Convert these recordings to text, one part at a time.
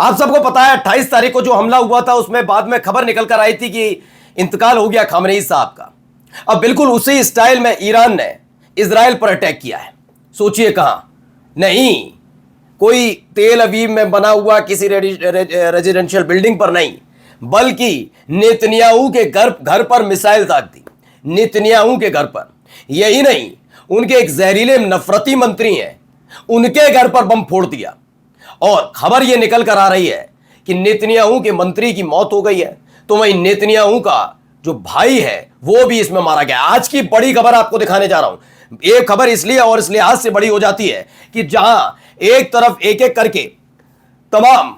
आप सबको पता है 28 तारीख को जो हमला हुआ था उसमें बाद में खबर निकल कर आई थी कि इंतकाल हो गया खामनेई साहब का। अब बिल्कुल उसी स्टाइल में ईरान ने इजराइल पर अटैक किया है। सोचिए कहां, नहीं कोई तेल अवीव में बना हुआ किसी रेजिडेंशियल बिल्डिंग पर नहीं, बल्कि नेतन्याहू के घर पर मिसाइल दाग दी। नेतन्याहू के घर पर, यही नहीं उनके एक जहरीले नफरती मंत्री हैं, उनके घर पर बम फोड़ दिया। और खबर यह निकल कर आ रही है कि नेतन्याहू के मंत्री की मौत हो गई है, तो वहीं नेतन्याहू का जो भाई है वो भी इसमें मारा गया। आज की बड़ी खबर आपको दिखाने जा रहा हूं। एक खबर इसलिए और इस लिहाज से बड़ी हो जाती है कि जहां एक तरफ एक एक करके तमाम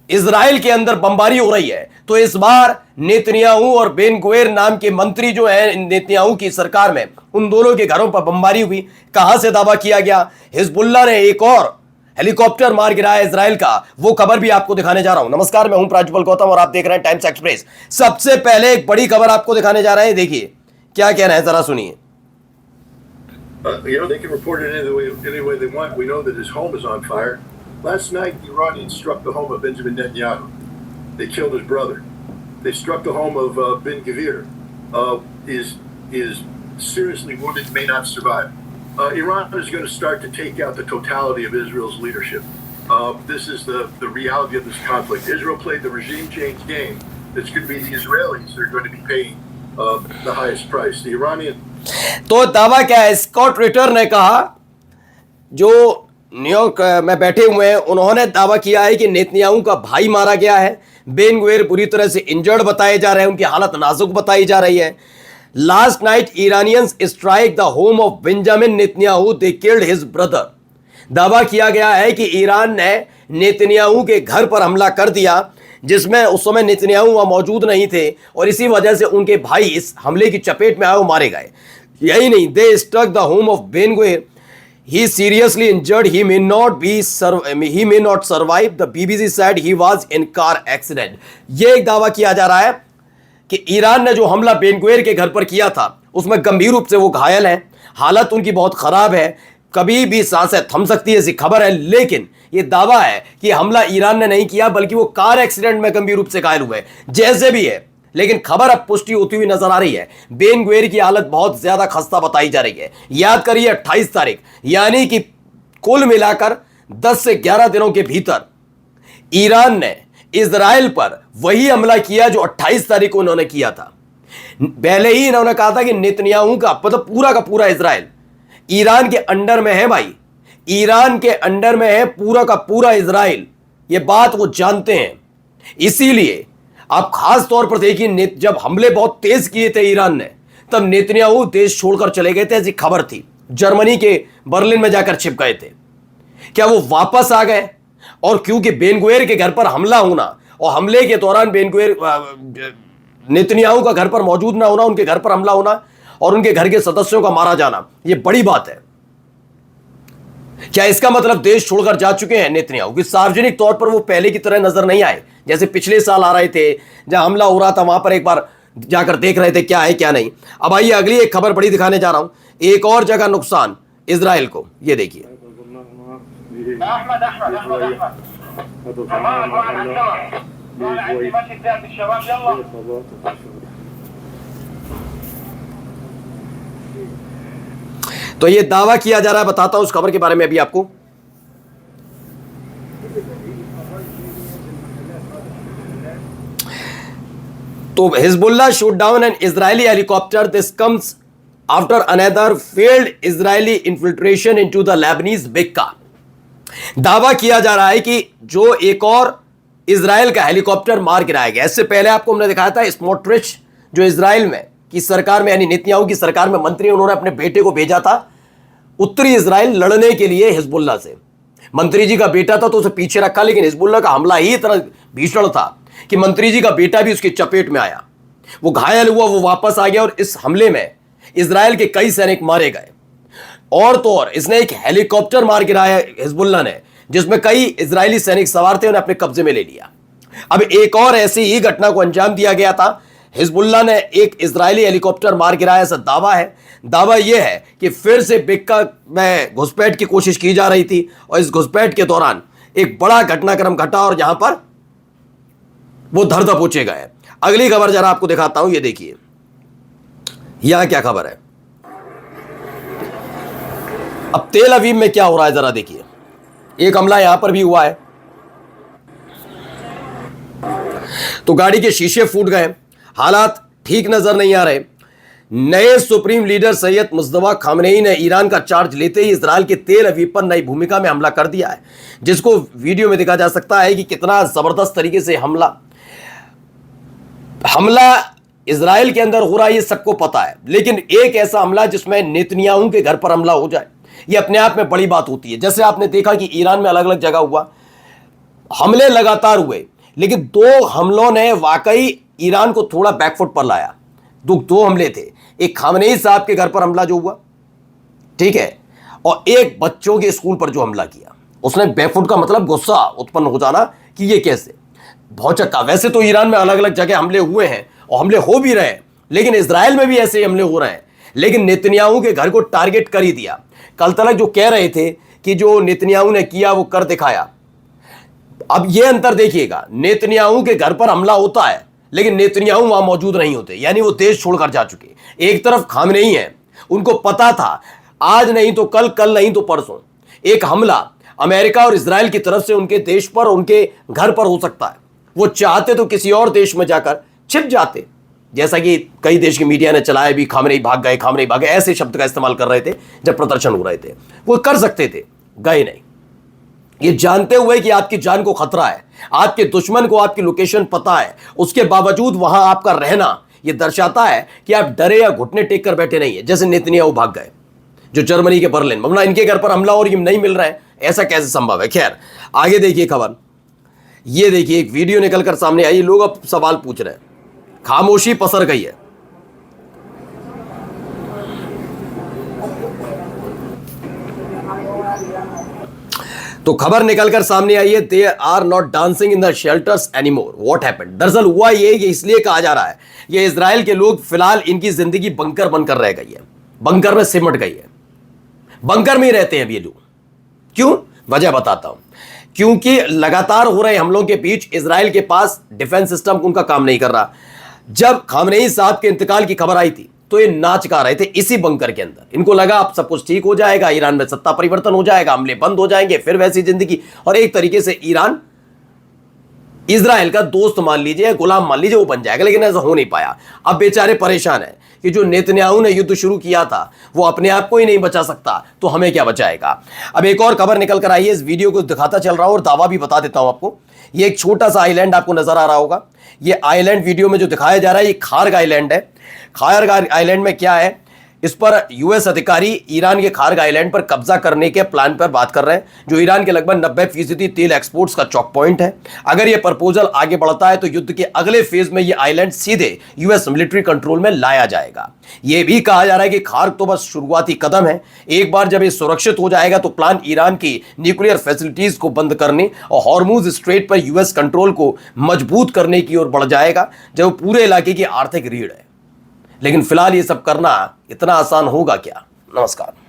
इजराइल के अंदर बमबारी हो रही है, तो इस बार नेतन्याहू और बेन गुवेर नाम के मंत्री जो है नेतन्याहू की सरकार में, उन दोनों के घरों पर बमबारी हुई। कहां से दावा किया गया? हिजबुल्लाह ने एक और हेलीकॉप्टर मार गिराया इजराइल का, वो खबर भी आपको दिखाने जा रहा हूं। नमस्कार, मैं हूं प्राज्वल गौतम और आप देख रहे हैं टाइम्स एक्सप्रेस। सबसे पहले एक बड़ी खबर आपको दिखाने जा रहे हैं, देखिए क्या कह रहे हैं, जरा सुनिए। They can report it any way they want. We know that his home is on fire. Last night, the Iranians struck the home of Benjamin Netanyahu. They killed his brother. They struck the home of Ben Gvir. Is seriously wounded, may not survive. Iran is going to start to take out the totality of Israel's leadership. This is the reality of this conflict. Israel played the regime change game. It's going to be the Israelis that are going to be paying the highest price. The Iranian. तो दावा क्या है? Scott Ritter ने कहा, जो New York में बैठे हुए हैं, उन्होंने दावा किया है कि नेतन्याहू का भाई मारा गया है। बेन गुवेर बुरी तरह से इंजर्ड बताए जा रहे हैं, उनकी हालत नाजुक बताई जा रही है। Last night Iranians strike the home of Benjamin Netanyahu, they killed his brother. दावा किया गया है कि ईरान ने नेतन्याहू के घर पर हमला कर दिया, जिसमें उस समय नेतन्याहू वहां मौजूद नहीं थे, और इसी वजह से उनके भाई इस हमले की चपेट में आए, वो मारे गए। यही नहीं, they struck the home of Ben Gvir, he seriously injured, he may not survive, the BBC said he was in car accident। ये एक दावा किया जा रहा है कि ईरान ने जो हमला बेन गुवेर के घर पर किया था उसमें गंभीर रूप से वो घायल हैं, हालत उनकी बहुत खराब है, कभी भी सांसें थम सकती है, ऐसी खबर है। लेकिन ये दावा है कि हमला ईरान ने नहीं किया, बल्कि वो कार एक्सीडेंट में गंभीर रूप से घायल हुए। जैसे भी है, लेकिन खबर अब पुष्टि होती हुई नजर आ रही है। बेन गुवेर की हालत बहुत ज्यादा खस्ता बताई जा रही है। याद करिए 28 तारीख, यानी कि कुल मिलाकर 10 से 11 दिनों के भीतर ईरान ने इजराइल पर वही हमला किया जो 28 तारीख को उन्होंने किया था। पहले ही इन्होंने कहा था कि नेतन्याहू का मतलब पूरा का पूरा इजराइल ईरान के अंडर में है। भाई, ईरान के अंडर में है पूरा का पूरा इजराइल, ये बात वो जानते हैं। इसीलिए आप खास तौर पर देखिए, जब हमले बहुत तेज किए थे ईरान ने, तब नेतन्याहू देश छोड़कर चले गए थे, ऐसी खबर थी। जर्मनी के बर्लिन में जाकर छिप गए थे। क्या वो वापस आ गए? और क्योंकि बेन गुवेर के घर पर हमला होना और हमले के दौरान बेन गुवेर नेतन्याहू का घर पर मौजूद ना होना, उनके घर पर हमला होना और उनके घर के सदस्यों का मारा जाना, यह बड़ी बात है। क्या इसका मतलब देश छोड़कर जा चुके हैं नेतन्याहू? कि सार्वजनिक तौर पर वो पहले की तरह नजर नहीं आए, जैसे पिछले साल आ रहे थे, जहां हमला हो रहा था वहां पर एक बार जाकर देख रहे थे क्या है क्या नहीं। अब आइए अगली एक खबर बड़ी दिखाने जा रहा हूं, एक और जगह नुकसान इजराइल को, ये देखिए। तो ये दावा किया जा रहा है, बताता हूं उस खबर के बारे में अभी आपको। तो Hezbollah shoot down N Israeli helicopter, this comes after another failed Israeli infiltration into the Lebanese Bikka. दावा किया जा रहा है कि जो एक और इजराइल का हेलीकॉप्टर मार गिराया गया। इससे पहले आपको हमने दिखाया था स्मोट्रिच, जो इजराइल में की सरकार में यानी नेतन्याहू की सरकार में मंत्री, उन्होंने अपने बेटे को भेजा था उत्तरी इजराइल लड़ने के लिए हिजबुल्लाह से। मंत्री जी का बेटा था तो उसे पीछे रखा, लेकिन हिजबुल्लाह का हमला ही इतना भीषण था कि मंत्री जी का बेटा भी उसकी चपेट में आया, वो घायल हुआ, वो वापस आ गया, और इस हमले में इजराइल के कई सैनिक मारे गए। और तो और इसने एक हेलीकॉप्टर मार गिराया हिजबुल्लाह ने, जिसमें कई इजरायली सैनिक सवार थे, उन्हें अपने कब्जे में ले लिया। अब एक और ऐसी ही घटना को अंजाम दिया गया था। हिजबुल्लाह ने एक इजरायली हेलीकॉप्टर मार गिराया, ऐसा दावा है। दावा यह है कि फिर से बिक्का में घुसपैठ की कोशिश की जा रही थी, और इस घुसपैठ के दौरान एक बड़ा घटनाक्रम घटा और यहां पर वो धर दबोचे गए। अगली खबर जरा आपको दिखाता हूं, ये देखिए यहां क्या खबर है। अब तेल अवीव में क्या हो रहा है जरा देखिए, एक हमला यहां पर भी हुआ है, तो गाड़ी के शीशे फूट गए, हालात ठीक नजर नहीं आ रहे। नए supreme leader Syed Mustafa Khamenei ने ईरान का चार्ज लेते ही इजराइल के तेल अवीव पर नई भूमिका में हमला कर दिया है, जिसको वीडियो में देखा जा सकता है कि कितना जबरदस्त तरीके से हमला इजराइल के अंदर हो रहा है, ये सबको पता है। लेकिन एक ऐसा हमला जिसमें नेतन्याहू के घर पर हमला हो जाए, ये अपने आप में बड़ी बात होती है। जैसे आपने देखा कि ईरान में अलग अलग जगह हुआ, हमले लगातार हुए, लेकिन दो हमलों ने वाकई ईरान को थोड़ा बैकफुट पर लाया। दो हमले थे, एक खामनेई साहब के घर पर हमला जो हुआ, ठीक है, और एक बच्चों के स्कूल पर जो हमला किया, उसने बैकफुट का मतलब गुस्सा उत्पन्न हो जाना कि ये कैसे भौचक्का। वैसे तो ईरान में अलग अलग जगह हमले हुए हैं और हमले हो भी रहे हैं, लेकिन इजराइल में भी ऐसे हमले हो रहे हैं, लेकिन नेतन्याहू के घर को टारगेट कर ही दिया। कल तक जो कह रहे थे कि जो नेतन्याहू ने किया वो कर दिखाया, अब ये अंतर देखिएगा, नेतन्याहू के घर पर हमला होता है लेकिन नेतन्याहू वहां मौजूद नहीं होते, यानी वो देश छोड़कर जा चुके। एक तरफ खामनेई है, उनको पता था आज नहीं तो कल, कल नहीं तो परसों एक हमला अमेरिका और इजराइल की तरफ से उनके देश पर, उनके घर पर हो सकता है। वो चाहते तो किसी और देश में जाकर छिप जाते, जैसा कि कई देश की मीडिया ने चलाया भी, खामनेई भाग गए, खामनेई भाग गए, ऐसे शब्द का इस्तेमाल कर रहे थे जब प्रदर्शन हो रहे थे। वो कर सकते थे, गए नहीं। ये जानते हुए कि आपकी जान को खतरा है, आपके दुश्मन को आपकी लोकेशन पता है, उसके बावजूद वहां आपका रहना ये दर्शाता है कि आप डरे या घुटने टेक कर बैठे नहीं है। जैसे नेतन्याहू भाग गए जो जर्मनी के बर्लिन, मतलब इनके घर पर हमला और ये नहीं मिल रहा है, ऐसा कैसे संभव है। खैर आगे देखिए खबर, ये देखिए एक वीडियो निकलकर सामने आई, लोग अब सवाल पूछ रहे हैं, खामोशी पसर गई है। तो खबर निकलकर सामने आई है, they are not dancing in the shelters anymore, what happened. दरअसल हुआ ये इसलिए कहा जा रहा है, ये इजराइल के लोग फिलहाल इनकी जिंदगी बंकर बनकर रह गई है, बंकर में सिमट गई है, बंकर में ही रहते हैं अब ये लोग। क्यों, वजह बताता हूं। क्योंकि लगातार हो रहे हमलों के बीच इजराइल के पास डिफेंस सिस्टम उनका काम नहीं कर रहा। जब खामनेई साहब के इंतकाल की खबर आई थी तो ये नाच गा रहे थे इसी बंकर के अंदर। इनको लगा अब सब कुछ ठीक हो जाएगा, ईरान में सत्ता परिवर्तन हो जाएगा, हमले बंद हो जाएंगे, फिर वैसी जिंदगी, और एक तरीके से ईरान इजराइल का दोस्त मान लीजिए, गुलाम मान लीजिए, वो बन जाएगा। लेकिन ऐसा हो नहीं पाया। अब बेचारे परेशान हैं कि जो नेतन्याहू ने युद्ध शुरू किया था वो अपने आप को ही नहीं बचा सकता, तो हमें क्या बचाएगा। अब एक और खबर निकल कर आई है, इस वीडियो को दिखाता चल रहा हूं और दावा भी बता देता हूं आपको। ये एक छोटा सा आइलैंड आपको नजर आ रहा होगा, ये आइलैंड वीडियो में जो दिखाया जा रहा है ये खार्ग आइलैंड है। खार्ग आइलैंड में क्या है, इस पर यूएस अधिकारी ईरान के खार्ग आइलैंड पर कब्जा करने के प्लान पर बात कर रहे हैं, जो ईरान के लगभग 90% तेल एक्सपोर्ट्स का चौक पॉइंट है। अगर यह प्रपोजल आगे बढ़ता है तो युद्ध के अगले फेज में यह आइलैंड सीधे यूएस मिलिट्री कंट्रोल में लाया जाएगा। यह भी कहा जा रहा है कि खार्ग तो बस शुरुआती कदम है, एक बार जब यह सुरक्षित हो जाएगा तो प्लान ईरान की न्यूक्लियर फैसिलिटीज को बंद करने और हॉर्मुज स्ट्रेट पर यूएस कंट्रोल को मजबूत करने की ओर बढ़ जाएगा, जो पूरे इलाके की आर्थिक रीढ़ है। लेकिन फिलहाल ये सब करना इतना आसान होगा क्या। नमस्कार।